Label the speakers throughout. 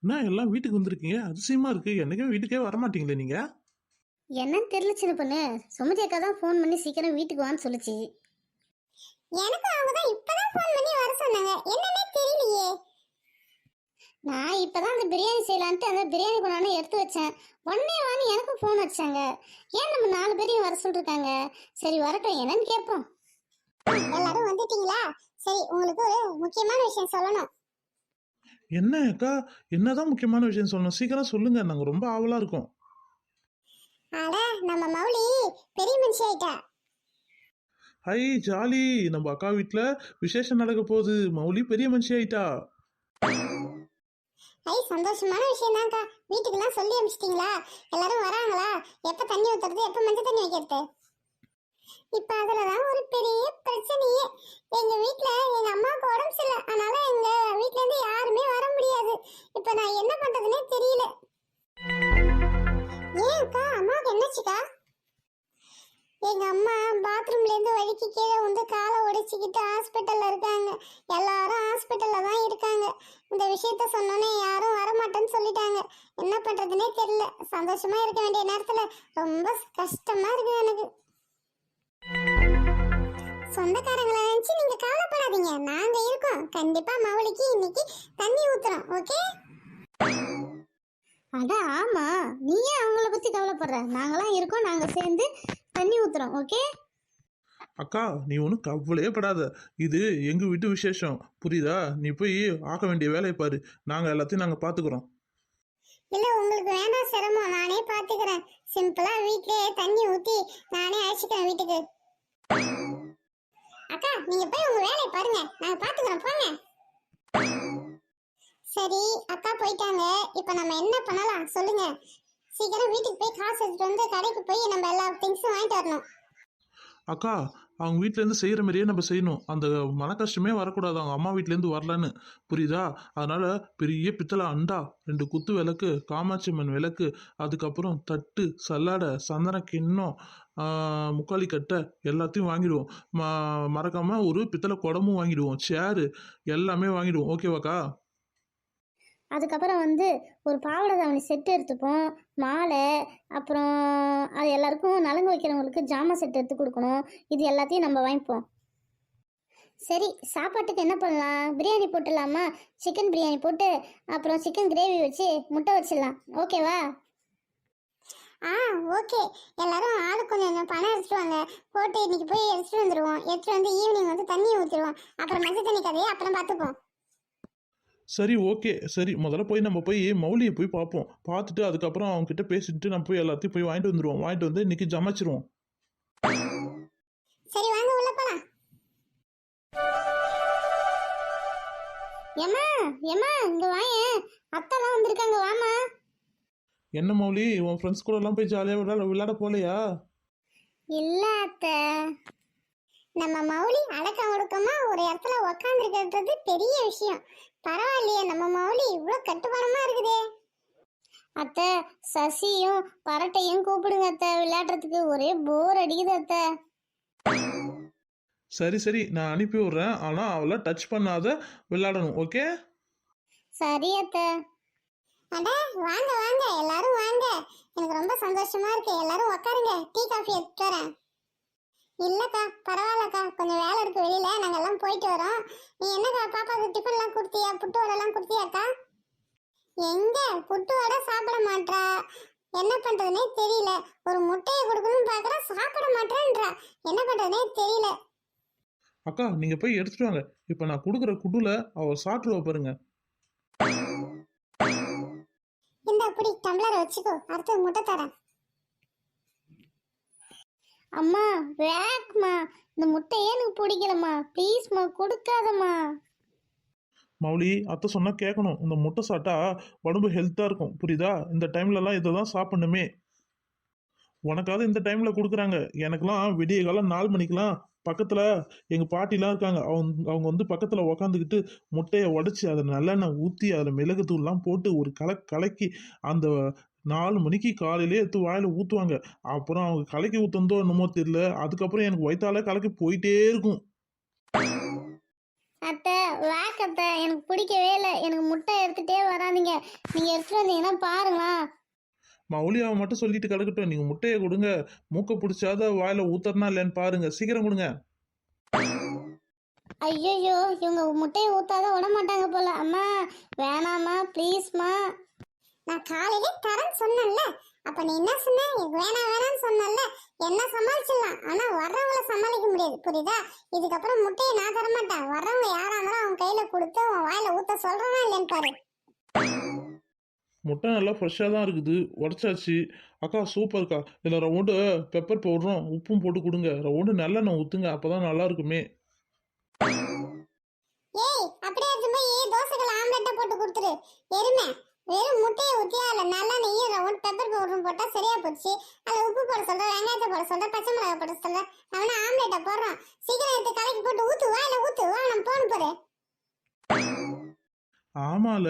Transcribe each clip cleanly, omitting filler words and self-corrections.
Speaker 1: என்ன எல்லாம் வீட்டுக்கு வந்திருக்கீங்க? அதிசயமா இருக்கு. என்னைக்கும் வீட்டுக்கே வரமாட்டீங்களே நீங்க?
Speaker 2: என்னன்னு தெரியல சின்ன பொண்ணு. சுமதி அக்கா தான் ஃபோன் பண்ணி சீக்கிரம் வீட்டுக்கு வான்னு சொல்லுச்சு.
Speaker 3: எனக்கு அவங்க தான் இப்பதான் ஃபோன் பண்ணி வர சொன்னாங்க. என்னன்னே தெரியலையே.
Speaker 2: நான் இப்பதான் அந்த பிரியாணி செய்யலான்ட்டு அந்த பிரியாணி கொண்டாந்து எடுத்து வச்சேன். உடனே வான்னு எனக்கு ஃபோன் வச்சாங்க. ஏன் நம்ம 4 பேரையும் வர சொல்லிருக்காங்க. சரி வரட்டும், என்னன்னு கேட்போம்.
Speaker 3: எல்லாரும் வந்துட்டீங்களா? சரி, உங்களுக்கு ஒரு முக்கியமான விஷயம் சொல்லணும்.
Speaker 1: என்ன அக்கா? என்னதான் முக்கியமான விஷயம் சொல்லணும்? சீக்கிரம் சொல்லுங்க. நாங்க ரொம்ப ஆவலா இருக்கோம்.
Speaker 3: அட, நம்ம மௌலி பெரிய மனுஷி ஆயிட்டா.
Speaker 1: Hi jolly! நம்ம அக்கா வீட்ல விசேஷம் நடக்க போகுது. மௌலி பெரிய மனுஷி ஆயிட்டா.
Speaker 3: ஐ, சந்தோஷமான விஷயம் தான்க்கா. வீட்டுக்கெல்லாம் சொல்லி அனுப்பிச்சிட்டீங்களா? எல்லாரும் வராங்களா? எப்ப தண்ணி ஊத்துறது, எப்ப மஞ்சள் தண்ணி வைக்கிறது? இப்ப அதுலதான் ஒரு பெரிய பிரச்சனையே. எங்க வீட்ல எங்க அம்மாவுக்கு உடம்பு சரியில்லை. அதனால எங்க வீட்ல இருந்து யாருமே வர முடியாது. இப்ப நான் என்ன பண்றதுன்னே தெரியல. ஏன் அக்கா, அம்மாவுக்கு என்னாச்சுக்கா? எங்க அம்மா பாத்ரூம்ல இருந்து வழுக்கி கீழே வந்து காலை உடைச்சிக்கிட்டு ஹாஸ்பிட்டல்ல இருக்காங்க. எல்லாரும் ஹாஸ்பிட்டல்ல தான் இருக்காங்க. இந்த விஷயத்த சொன்னோன்னே யாரும் வரமாட்டேன்னு சொல்லிட்டாங்க. என்ன பண்றதுன்னே தெரியல. சந்தோஷமா இருக்க வேண்டிய நேரத்துல ரொம்ப கஷ்டமா இருக்கு எனக்கு. சொந்தக்காரங்களை நினைச்சு நீங்க கவலைப்படாதீங்க, நாங்க இருக்கோம். கண்டிப்பா மவளிக்கு இன்னைக்கு தண்ணி ஊத்துறோம். ஓகே?
Speaker 2: அட ஆமா, நீ ஏன் அவங்கள பத்தி கவலைப்படுற? நாங்களாம் இருக்கோம், நாங்க சேர்ந்து தண்ணி ஊத்துறோம். ஓகே?
Speaker 1: அக்கா நீ ஒன்றும் கவலையே படாத. இது எங்க வீட்டு விசேஷம், புரியுதா? நீ போய் ஆக்க வேண்டிய வேலையை பாரு. எல்லாத்தையும் நாங்க பாத்துக்கிறோம்.
Speaker 3: இல்ல, உங்களுக்கு வேணாம் சிரமம், நானே பாத்துக்கிறேன். சிம்பிளா வீட்லயே தண்ணி ஊத்தி நானே அழைச்சிக்கிறேன் வீட்டுக்கு. அக்கா, நீங்க போய் உங்க வேலையை பாருங்க, நாங்க பாத்துக்கிறோம். போங்க. சரி, அக்கா போயிட்டாங்க. இப்ப நம்ம என்ன பண்ணலாம் சொல்லுங்க. சீக்கிரம் வீட்டுக்கு போய் காசு எடுத்துட்டு வந்து கடைக்கு போய் நம்ம எல்லா திங்ஸும் வாங்கிட்டு வரணும்.
Speaker 1: அக்கா, அவங்க வீட்ல இருந்து செய்யற மாதிரியே நம்ம செய்யணும். அந்த மன கஷ்டமே வரக்கூடாது அவங்க அம்மா வீட்ல இருந்து வரலன்னு, புரியுதா? அதனால பெரிய பித்தளை அண்டா, 2 குத்து விளக்கு, காமாட்சி அம்மன் விளக்கு, அதுக்கப்புறம் தட்டு, சல்லாடை, சந்தன கிண்ணம், முக்காலி கட்டை எல்லாத்தையும் வாங்கிடுவோம். மறக்காம ஒரு பித்தளை குடமும் வாங்கிடுவோம். சேரு எல்லாமே வாங்கிடுவோம். ஓகேவாக்கா?
Speaker 2: அதுக்கப்புறம் வந்து ஒரு பாவாடை தாவணி செட்டு எடுத்துப்போம். மாலை, அப்புறம் அது எல்லாருக்கும் நலங்கு வைக்கிறவங்களுக்கு ஜாமான் செட் எடுத்து கொடுக்கணும். இது எல்லாத்தையும் நம்ம வாங்கிப்போம். சரி, சாப்பாட்டுக்கு என்ன பண்ணலாம்? பிரியாணி போட்டுடலாமா? சிக்கன் பிரியாணி போட்டு அப்புறம் சிக்கன் கிரேவி வச்சு முட்டை வச்சிடலாம். ஓகேவா?
Speaker 3: ஓகே. எல்லாரும் ஆளு கொஞ்சம் பணம் எடுத்துட்டு வாங்க. போட்டு இன்னைக்கு போய் எடுத்துட்டு வந்துருவோம். எடுத்துட்டு வந்து ஈவினிங் வந்து தண்ணியை ஊற்றிடுவோம். அப்புறம் மஞ்சள் தண்ணி கதையை அப்புறம் பார்த்துப்போம்.
Speaker 1: சரி, ஓகே. சரி, முதல்ல போய் நம்ம போய் மௌலியை போய் பார்ப்போம். பார்த்துட்டு அதுக்கப்புறம் அவங்க கிட்ட பேசிட்டு நம்ம போய் எல்லாத்தையும் போய் வாங்கிட்டு வந்துடுவோம். வாங்கிட்டு வந்து இன்னைக்கு ஜமாச்சிருவோம்.
Speaker 3: சரி, வாங்க உள்ள போலாம்.
Speaker 2: ஏமா ஏமா, இங்க வாயேன், அத்தெல்லாம் வந்திருக்காங்க, வாமா.
Speaker 1: என்ன மௌலி, உன் ஃப்ரெண்ட்ஸ் கூட எல்லாம் போய் ஜாலியாக விளையாட போலையா?
Speaker 2: இல்ல அத்தை.
Speaker 3: நம்ம மௌலி அடக்க ஒடுக்கமா ஒரு இடத்துல உக்காந்துருக்கிறது பெரிய விஷயம். பரவாயில்லையே, நம்ம மௌலி இவ்வளோ கட்டுப்பாடமா இருக்குதே.
Speaker 2: அத்தை, சசியும் பரட்டையும் கூப்பிடுங்க அத்தை, விளையாடுறதுக்கு ஒரே போர் அடிக்குது அத்தை.
Speaker 1: சரி சரி, நான் அனுப்பி விட்றேன். ஆனால் அவளை டச் பண்ணாத விளையாடணும். ஓகே?
Speaker 2: சரி அத்தை.
Speaker 3: அட, வாங்க வாங்க, எல்லாரும் வாங்க. எனக்கு ரொம்ப சந்தோஷமா இருக்கு. எல்லாரும் உக்காருங்க, டீ காஃபி எடுத்து வரேன். இல்லக்கா, பரவாயில்லக்கா, கொஞ்சம் வேலை இருக்கு வெளியில, நாங்க எல்லாம் போயிட்டு வரோம். நீ என்னக்கா பாப்பாக்கு டிஃபன் எல்லாம் கொடுத்தியா? புட்டு வடை எல்லாம் கொடுத்தியாக்கா? எங்க புட்டு வடை சாப்பிட மாட்டா. என்ன பண்றதுனே தெரியல. ஒரு முட்டையை கொடுக்கணும்னு பாக்குறா, சாப்பிட மாட்டேன்றா. என்ன பண்றதுனே தெரியல.
Speaker 1: அக்கா, நீங்கள் போய் எடுத்துட்டு வாங்க. இப்போ நான் கொடுக்குற குடுல அவள் சாப்பிடுவா பாருங்க.
Speaker 3: இந்த அப்படி டம்ளர் வச்சுக்கோ, அடுத்து முட்டை தரேன்.
Speaker 2: அம்மா வேக்மா, இந்த முட்டையே எனக்கு பிடிக்கலம்மா, ப்ளீஸ்மா கொடுக்காதம்மா.
Speaker 1: மௌலி, அத்தை சொன்னால் கேட்கணும். இந்த முட்டை சாப்பிட்டா உடம்பு ஹெல்த்தாக இருக்கும், புரியுதா? இந்த டைம்லலாம் இதை தான் சாப்பிடணுமே. உனக்காவது இந்த டைமில் கொடுக்குறாங்க. எனக்கெல்லாம் விடிய காலம் 4 மணிக்கெலாம் பக்கத்தில் எங்கள் பாட்டிலாம் இருக்காங்க. அவங்க வந்து பக்கத்தில் உக்காந்துக்கிட்டு முட்டையை உடச்சி அதை நல்லெண்ணெய் ஊற்றி அதில் மிளகுத்தூள்லாம் போட்டு ஒரு கலக்கி அந்த 4 மணிக்கு காலையிலே எடுத்து வாயில் ஊற்றுவாங்க. அப்புறம் அவங்க கலக்கி ஊற்றுந்தோ என்னமோ தெரியல, அதுக்கப்புறம் எனக்கு வயிற்றால கலக்கி போயிட்டே இருக்கும்.
Speaker 2: அத்தை, வேக்கத்தை எனக்கு பிடிக்கவே இல்லை. எனக்கு முட்டை எடுத்துகிட்டே வராதீங்க. நீங்கள் எடுத்துகிட்டு வந்தீங்கன்னா பாருங்களா.
Speaker 1: மௌலி அவன் மட்டும் சொல்லிட்டு கிடக்கட்டும், நீங்கள் முட்டையை கொடுங்க. மூக்கை பிடிச்சாத வாயில் ஊத்துறனா இல்லைன்னு பாருங்க, சீக்கிரம் கொடுங்க.
Speaker 2: ஐயோ, இவங்க முட்டையை ஊற்றாத விட மாட்டாங்க போல. அம்மா வேணாம்மா, ப்ளீஸ்மா.
Speaker 3: நான் காலையிலே தரேன்னு சொன்னேன்ல, அப்ப நீ என்ன சொன்ன? எனக்கு வேணாம் வேணாம்னு சொன்னல. என்ன சமாளிச்சிடலாம், ஆனா வர்றவங்கள சமாளிக்க முடியாது, புரியுதா? இதுக்கப்புறம் முட்டையை நான் தர மாட்டேன். வர்றவங்க யாரா இருந்தாலும் அவன் கையில கொடுத்து அவன் வாயில ஊத்த சொல்றானா இல்லைன்னு பாரு.
Speaker 1: முட்டை நல்லா ஃப்ரெஷ்ஷாக தான் இருக்குது, உடச்சாச்சு. அக்கா சூப்பர்க்கா. இதில் ரவுண்டு பெப்பர் பவுடரும் உப்பும் போட்டு கொடுங்க. ரவுண்டு நல்லெண்ணெய் ஊற்றுங்க, அப்போ தான் நல்லா இருக்குமே.
Speaker 3: ஏய், அப்படியே எடுத்து போய் தோசைகள் ஆம்லெட்டை போட்டு கொடுத்துரு. எருமை, வெறும் முட்டையை ஊற்றியா அதில் நல்லா நெய்யும் ரவுண்ட் பெப்பர் பவுடரும் போட்டால் சரியா போச்சு. அதில் உப்பு போட சொல்ற, வெங்காயத்தை போட சொல்ற, பச்சை மிளகாய் போட சொல்ற. அவனை ஆம்லெட்டை போடுறான். சீக்கிரம் எடுத்து கலக்கி போட்டு ஊற்று, வாயில ஊற்று. வா, நம்ம போன போரு.
Speaker 1: ஆமால,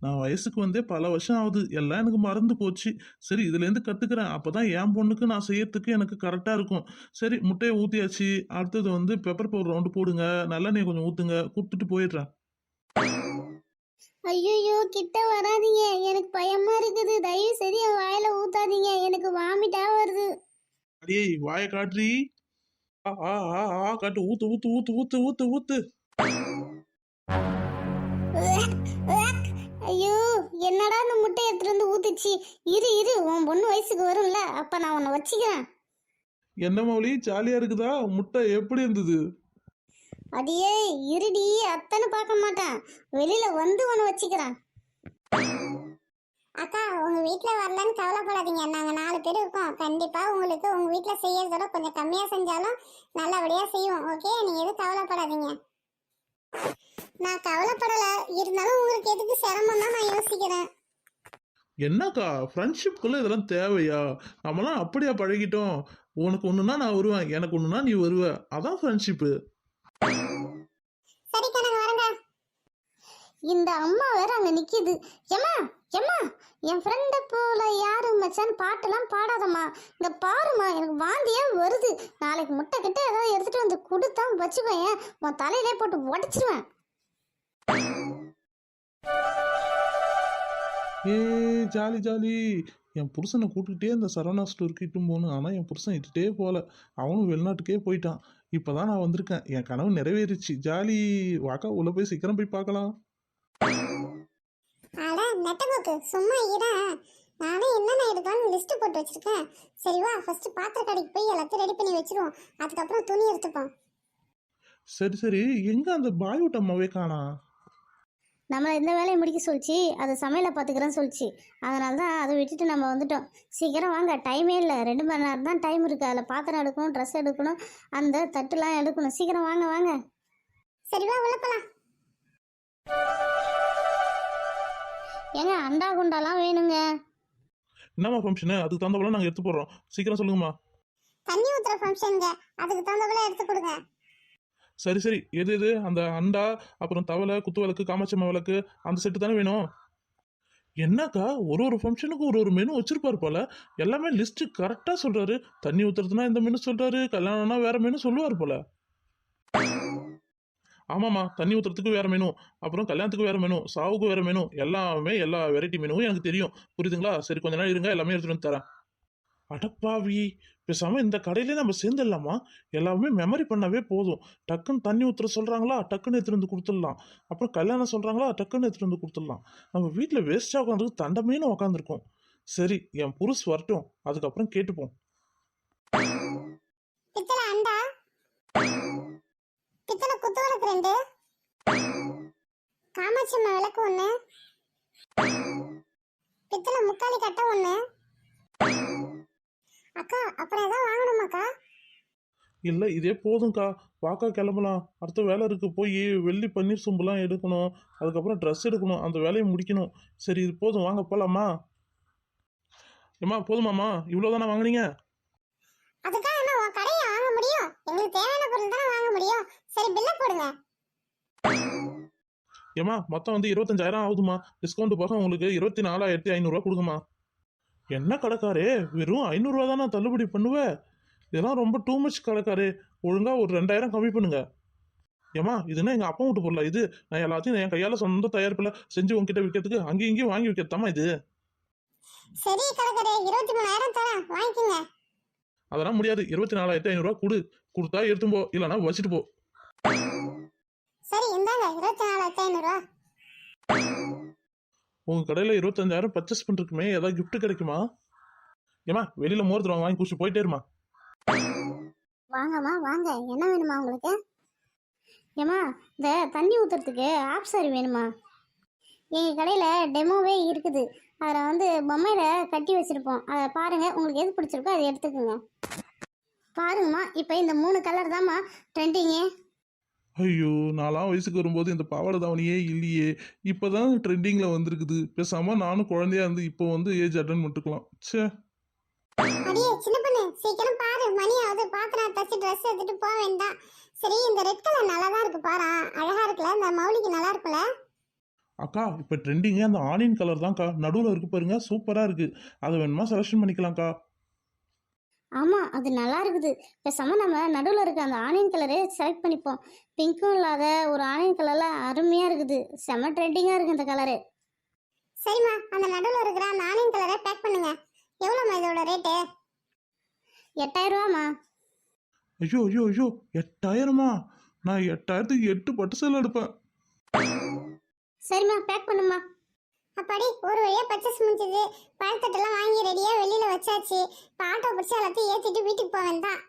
Speaker 1: நான் வயசுக்கு வந்தே பல வருஷம் ஆகுது, எல்லாம் எனக்கு மறந்து போச்சு. சரி, இதுலேருந்து கற்றுக்கிறேன், அப்போ தான் என் பொண்ணுக்கு நான் செய்யறதுக்கு எனக்கு கரெக்டாக இருக்கும். சரி, முட்டையை ஊற்றியாச்சு. அடுத்தது வந்து பெப்பர் பவுடர் ரவுண்டு போடுங்க, நல்லெண்ணெய் கொஞ்சம் ஊற்றுங்க, கொடுத்துட்டு போயிடுறேன்.
Speaker 2: ஐயோ, கிட்ட வராதீங்க, எனக்கு பயமா இருக்குது. தயவு செய்து என் வாயில ஊத்தாதீங்க, எனக்கு வாமிட்டா வருது.
Speaker 1: அடியே வாயை காட்டுறி. ஆ ஆ ஆ ஆ காட்டு, ஊத்து ஊத்து ஊத்து ஊத்து ஊத்து ஊத்து.
Speaker 2: ஐயோ, என்னடா இந்த முட்டை எடுத்துட்டு வந்து ஊத்துச்சு. இரு உன் பொண்ணு வயசுக்கு வரும்ல, அப்ப நான் உன்னை வச்சுக்கிறேன்.
Speaker 1: என்ன மௌலி, ஜாலியா இருக்குதா? முட்டை எப்படி இருந்தது?
Speaker 2: அடியே இருடி, அத்தனை பார்க்க மாட்டேன், வெளியில வந்து உன்னை வச்சுக்கிறேன்.
Speaker 3: அக்கா, உங்க வீட்ல வரலன்னு கவலைப்படாதீங்க. நாங்க 4 பேர் இருக்கோம். கண்டிப்பா உங்களுக்கு உங்க வீட்ல செய்யறதோட கொஞ்சம் கம்மியா செஞ்சாலும் நல்லபடியா செய்வோம். ஓகே, நீங்க எதுவும் கவலைப்படாதீங்க. நான் கவலைப்படல, இருந்தாலும் உங்களுக்கு எதுக்கு சிரமம் தான் நான் யோசிக்கிறேன்.
Speaker 1: என்னக்கா, ஃப்ரெண்ட்ஷிப்குள்ள இதெல்லாம் தேவையா? நம்மலாம் அப்படியா பழகிட்டோம்? உனக்கு ஒண்ணுனா நான் வருவேன், எனக்கு ஒண்ணுனா நீ வருவ, அதான் ஃப்ரெண்ட்ஷிப்பு.
Speaker 3: சரிக்கா, நாங்க வரங்க.
Speaker 2: இந்த அம்மா வேற அங்க நிக்குது. எம்மா எம்மா, என் ஃப்ரெண்ட போல யாரு மச்சான் பாட்டெல்லாம் பாடாதம்மா. இங்க பாருமா, எனக்கு வாந்தியா வருது. நாளைக்கு முட்டை கிட்ட ஏதாவது எடுத்துட்டு வந்து கொடுத்தா வச்சுக்கோயேன், உன் தலையிலே போட்டு உடைச்சிருவேன்.
Speaker 1: ஏ ஜாலி ஜாலி. என் புருஷனை கூட்டுக்கிட்டே இந்த சரவணா ஸ்டோருக்கு இட்டும் போகணும், ஆனால் என் புருஷன் இட்டுட்டே போகல. அவனும் வெளிநாட்டுக்கே போயிட்டான். இப்போதான் நான் வந்திருக்கேன், என் கனவு நிறைவேறிச்சு. ஜாலி. வாக்கா, உள்ள போய் சீக்கிரம் போய் பார்க்கலாம்.
Speaker 3: அட நெட்டபோக்கு, சும்மா இரு. நானே என்னென்ன எடுக்கலாம்னு லிஸ்ட் போட்டு வச்சிருக்கேன். சரி வா, ஃபர்ஸ்ட் பாத்திர கடைக்கு போய் எல்லாத்தையும் ரெடி பண்ணி வச்சிருவோம். அதுக்கப்புறம் துணி எடுத்துப்போம்.
Speaker 1: சரி சரி, எங்க அந்த பாய்வுட் அம்மாவே காணா?
Speaker 2: நம்மளை இந்த வேலையை முடிக்க சொல்லிச்சு, அதை சமையலை பார்த்துக்கிறேன்னு சொல்லிச்சு. அதனால தான் அதை விட்டுட்டு நம்ம வந்துட்டோம். சீக்கிரம் வாங்க, டைமே இல்லை. 2 மணி நேரம் தான் டைம் இருக்குது. அதில் பாத்திரம் எடுக்கணும், ட்ரெஸ் எடுக்கணும், அந்த தட்டுலாம் எடுக்கணும். சீக்கிரம் வாங்க வாங்க.
Speaker 3: சரி வா, உள்ள போலாம்.
Speaker 2: ஏங்க, அண்டா குண்டாலாம் வேணுங்க.
Speaker 1: என்னம்மா ஃபங்க்ஷனு? அதுக்கு தகுந்தபோல நாங்கள் எடுத்து போடுறோம், சீக்கிரம் சொல்லுங்கம்மா.
Speaker 3: தண்ணி ஊத்துற ஃபங்க்ஷனுங்க, அதுக்கு தகுந்தபோல எடுத்து கொடுங்க.
Speaker 1: சரி சரி, எது எது? அந்த அண்டா, அப்புறம் தவளை, குத்து விளக்கு, காமாட்சம்மா விளக்கு, அந்த செட்டு தானே வேணும்? என்னக்கா, ஒரு ஃபங்க்ஷனுக்கு ஒரு மெனு வச்சிருப்பாரு போல. எல்லாமே லிஸ்ட் கரெக்டாக சொல்றாரு. தண்ணி ஊத்துறதுனா இந்த மெனு சொல்றாரு, கல்யாணம்னா வேற மெனு சொல்லுவார் போல. ஆமாம்மா, தண்ணி ஊத்துறதுக்கு வேற மெனு, அப்புறம் கல்யாணத்துக்கு வேற மெனு, சாவுக்கு வேற மெனு, எல்லாமே எல்லா வெரைட்டி மெனுவும் எனக்கு தெரியும், புரியுதுங்களா? சரி, கொஞ்ச நேரம் இருங்க, எல்லாமே எடுத்துட்டு வந்து தரேன். அடப்பாவி, பேசாம இந்த கடையிலே நம்ம சேர்ந்துடலாமா? எல்லாமே மெமரி பண்ணவே போதும். டக்குன்னு தண்ணி ஊத்துற சொல்றாங்களா, டக்குன்னு எடுத்துட்டு வந்து கொடுத்துடலாம். அப்புறம் கல்யாணம் சொல்றாங்களா, டக்குன்னு எடுத்துட்டு வந்து கொடுத்துடலாம். நம்ம வீட்டில் வேஸ்டா உட்காந்துருக்கு, தண்டமேனு உட்காந்துருக்கோம். சரி, என் புருஷ் வரட்டும், அதுக்கப்புறம் கேட்டுப்போம்.
Speaker 3: பித்தளை அண்டா, பித்தளை குத்து விளக்கு 2, காமாட்சியம்மா விளக்கு 1, பித்தளை முக்காலி கட்டை 1. அக்கா, அப்புறம் ஏதாவது வாங்கணுமாக்கா?
Speaker 1: இல்லை, இதே போதும்க்கா. வாக்கா கிளம்பலாம், அடுத்த வேலை இருக்கு. போய் வெள்ளி பன்னீர் சொம்புலாம் எடுக்கணும், அதுக்கப்புறம் ட்ரெஸ் எடுக்கணும், அந்த வேலையை முடிக்கணும். சரி, இது போதும், வாங்க போலாமா? ஏம்மா போதுமாம்மா? இவ்வளோதானே வாங்குனீங்க?
Speaker 3: அதுக்காக என்ன உன் கடையை வாங்க முடியும்? எங்களுக்கு தேவையான பொருள் தானே வாங்க முடியும். சரி, பில்லை போடுங்க.
Speaker 1: ஏம்மா, மொத்தம் வந்து 25,000 ஆகுதுமா. டிஸ்கவுண்ட் போக உங்களுக்கு 24,500 கொடுங்கம்மா. என்ன கடைக்காரே, வெறும் 500 தான் நான் தள்ளுபடி பண்ணுவேன்? இதெல்லாம் ரொம்ப டூ மச் கடைக்காரே. ஒழுங்கா ஒரு 2,000 கம்மி பண்ணுங்க. ஏமா இதுன்னா எங்க அப்பா வீட்டு பொருளா இது? நான் எல்லாத்தையும் என் கையால சொந்த தயாரிப்புல செஞ்சு உங்ககிட்ட விற்கிறதுக்கு அங்கேயும் இங்கேயும் வாங்கி விற்கிறதாமா இது?
Speaker 3: சரி கடைக்காரே, 23,000 தரேன், வாங்கிக்கோங்க.
Speaker 1: அதெல்லாம் முடியாது. 24,500 கொடு. கொடுத்தா எடுத்துன்னு போ, இல்லைன்னா வச்சுட்டு போ.
Speaker 3: சரி இந்தாங்க 24,500.
Speaker 1: உங்க கடையில 25,000 பர்ச்சேஸ் பண்றதுக்குமே ஏதாவது gift கிடைக்குமா? ஏமா வெளியில மோர் தருவாங்க, வாங்கி குடிச்சு போயிட்டே இருமா.
Speaker 2: வாங்கம்மா வாங்க, என்ன வேணுமா உங்களுக்கு? ஏம்மா, இந்த தண்ணி ஊற்றுறதுக்கு ஆப் சாரி வேணுமா? எங்கள் கடையில் டெமோவே இருக்குது. அதில் வந்து பொம்மையில் கட்டி வச்சுருப்போம். அதை பாருங்கள், உங்களுக்கு எது பிடிச்சிருக்கோ அதை எடுத்துக்கோங்க. பாருங்கம்மா, இப்போ இந்த 3 கலர் தாம்மா ட்ரெண்டிங்கு.
Speaker 1: ஐயோ, நான்லாம் வயசுக்கு வரும்போது இந்த பாவாடை தாவணியே இல்லையே. இப்பதான் ட்ரெண்டிங்ல வந்திருக்குது. பேசாம நானும் குழந்தையா இருந்து இப்போ வந்து ஏஜ் அட்டன் பண்ணிட்டுக்கலாம். ச்சே.
Speaker 3: அடியே சின்ன பொண்ணு, சீக்கிரம் பாரு, மணி ஆகுது. பாத்திரம் தச்சு ட்ரெஸ் எடுத்துட்டு போக வேண்டாம். சரி இந்த ரெட் கலர் நல்லா தான் இருக்கு பாரு, அழகா இருக்குல்ல, இந்த மௌலிக்கு நல்லா இருக்குல்ல.
Speaker 1: அக்கா இப்போ ட்ரெண்டிங்கே அந்த ஆனியன் கலர் தான்க்கா. நடுவில் இருக்கு பாருங்க, சூப்பரா இருக்கு. அதை வேணுமா செலக்ஷன் பண்ணிக்கலாம்க்கா.
Speaker 2: ஆமாம், அது நல்லா இருக்குது. பேசாமல் நம்ம நடுவில் இருக்க அந்த ஆனியன் கலரே செலக்ட் பண்ணிப்போம். பிங்க்கும் இல்லாத ஒரு ஆனியன் கலரில் அருமையாக இருக்குது. செம்ம ட்ரெண்டிங்காக இருக்குது இந்த கலரு.
Speaker 3: சரிம்மா, அந்த நடுவில் இருக்கிற அந்த ஆனியன் கலரை பேக் பண்ணுங்க. எவ்வளோம்மா இதோட ரேட்டு?
Speaker 2: 8,000 ரூபாம்மா.
Speaker 1: ஐயோ ஐயோ ஐயோ, 8,000மா? நான் 8,000க்கு 8 பட்டு சேலை எடுப்பேன்.
Speaker 2: சரிம்மா, பேக் பண்ணுமா.
Speaker 3: அப்பாடி, ஒரு வழியா பர்ச்சேஸ் முடிஞ்சது. பழத்தட்டெல்லாம் வாங்கி ரெடியா வெளியில வச்சாச்சு. இப்போ ஆட்டோ பிடிச்சி எல்லாத்தையும் ஏற்றிட்டு வீட்டுக்கு போக வேண்டாம்.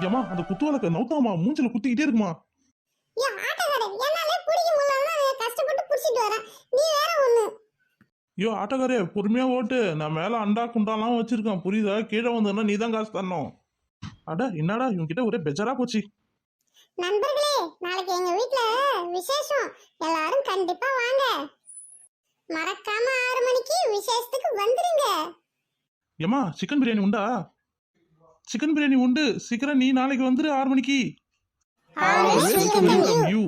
Speaker 1: ஏமா அந்த குத்துவலக்க நவுத்தாமா, மூஞ்சில குத்திக்கிட்டே இருக்குமா.
Speaker 3: ஏன் ஆட்டோக்காரே, என்னாலே பிடிக்க முடியலன்னா கஷ்டப்பட்டு பிடிச்சிட்டு வரேன், நீ வேற ஒண்ணு.
Speaker 1: ஐயோ ஆட்டோக்காரே, பொறுமையா ஓட்டு. நான் மேல அண்டா குண்டாலாம் வச்சிருக்கேன், புரியுதா? கீழே வந்தேன்னா நீ தான் காசு தரணும். அட என்னடா இவன்கிட்ட ஒரே பெஜரா போச்சு.
Speaker 3: நண்பர்களே, நாளைக்கு எங்க வீட்ல விசேஷம், எல்லாரும் கண்டிப்பா வாங்க. மறக்காம 6 மணிக்கு விசேஷத்துக்கு வந்துருங்க.
Speaker 1: ஏமா சிக்கன் பிரியாணி உண்டா? சிக்கன் பிரியாணி உண்டு. சீக்கிரம் நீ நாளைக்கு வந்துரு 6 மணிக்கு.
Speaker 3: Always welcome
Speaker 1: Welcome you.